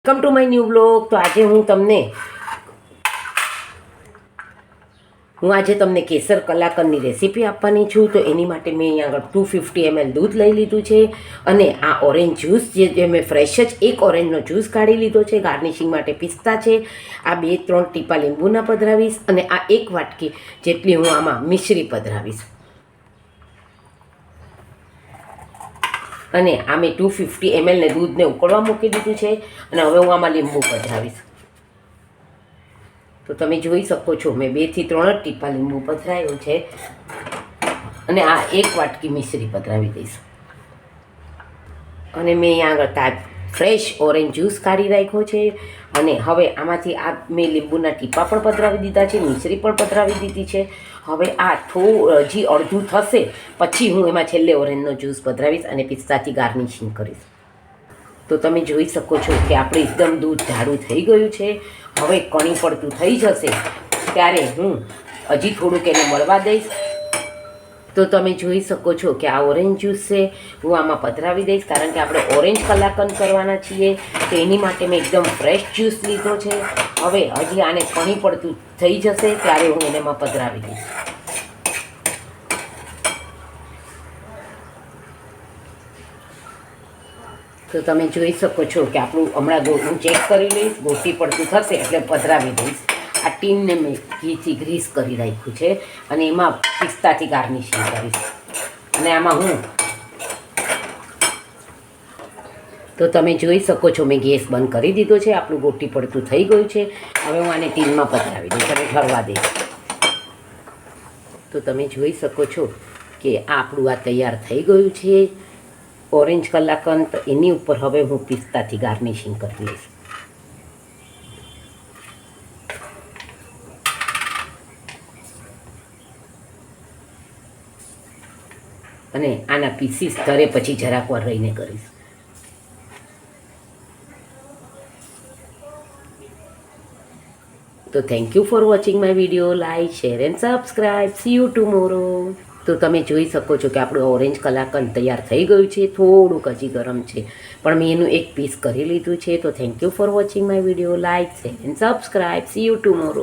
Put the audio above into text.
Welcome to my new blog. તો આજે હું આજે કેસર કલાકંદની રેસીપી આપવાની છું. તો એની માટે મેં અહીંયા આગળ 250 ml દૂધ લઈ લીધું છે અને આ ઓરેન્જ જ્યુસ જે મેં ફ્રેશ જ એક ઓરેન્જનો જ્યુસ કાઢી લીધો છે. ગાર્નિશિંગ માટે પિસ્તા છે. આ 2-3 ટીપા લીંબુના પધરાવીશ અને આ 1 વાટકી જેટલી હું આમાં મિશ્રી પધરાવીશ. અને આ મેં 250 ml ને દૂધને ઉકળવા મૂકી દીધું છે અને હવે હું આમાં લીંબુ પધરાવીશ. તો તમે જોઈ શકો છો મેં 2 થી 3 ટીપા લીંબુ પધરાવ્યું છે અને આ 1 વાટકી મિશ્રી પધરાવી દઈશ. અને મેં અહીંયા આગળ ફ્રેશ ઓરેન્જ જ્યુસ કાઢી રાખ્યો છે અને હવે આમાંથી આ મેં લીંબુના ટીપા પણ પધરાવી દીધા છે, મિશ્રી પણ પધરાવી દીધી છે. હવે આ હજી અડધું થશે પછી હું એમાં છેલ્લે ઓરેન્જનો જ્યુસ પધરાવીશ અને પિસ્તાથી ગાર્નિશિંગ કરીશ. તો તમે જોઈ શકો છો કે આપણે એકદમ દૂધ જાડું થઈ ગયું છે. હવે કણી પડતું થઈ જશે ત્યારે હું હજી થોડુંક એને મળવા દઈશ. તો તમે જોઈ શકો છો કે આ ઓરેન્જ જ્યુસ છે હું આમાં પધરાવી દઈશ, કારણ કે આપણે ઓરેન્જ કલાકંદ કરવાના છીએ. તો એની માટે મેં એકદમ ફ્રેશ જ્યુસ લીધો છે. હવે હજી આને કણી પડતું થઈ જશે ત્યારે હું એને એમાં પધરાવી દઈશ. તો તમે જોઈ શકો છો કે આપણું હમણાં હું ચેક કરી લઈશ, ગોટી પડતું થશે એટલે પધરાવી દઈશ. આ ટીનને મેં ઘીથી ગ્રીસ કરી રાખ્યું છે અને એમાં પિસ્તાથી ગાર્નિશિંગ કરીશ. અને આમાં તો તમે જોઈ શકો છો મેં ગેસ બંધ કરી દીધો છે. આપણું ગોટી પડતું થઈ ગયું છે. હવે હું આને ટીનમાં પધરાવી દઈશ અને ઠરવા દઈશ. તો તમે જોઈ શકો છો કે આપણું આ તૈયાર થઈ ગયું છે ઓરેન્જ કલાકંદ. એની ઉપર હવે હું પિસ્તાથી ગાર્નિશિંગ કરી લઈશ. અને આના પીસીસ તરે પછી જરાક વાર રહીને કરીશ. તો thank you for watching my video. Like, share and subscribe. C you tomorrow. તો તમે જોઈ શકો છો કે આપણું ઓરેન્જ કલાકંદ તૈયાર થઈ ગયું છે. થોડુંક હજી ગરમ છે પણ મેં એનું એક પીસ કરી લીધું છે. તો thank you for watching my video. Like, share and subscribe. C you tomorrow.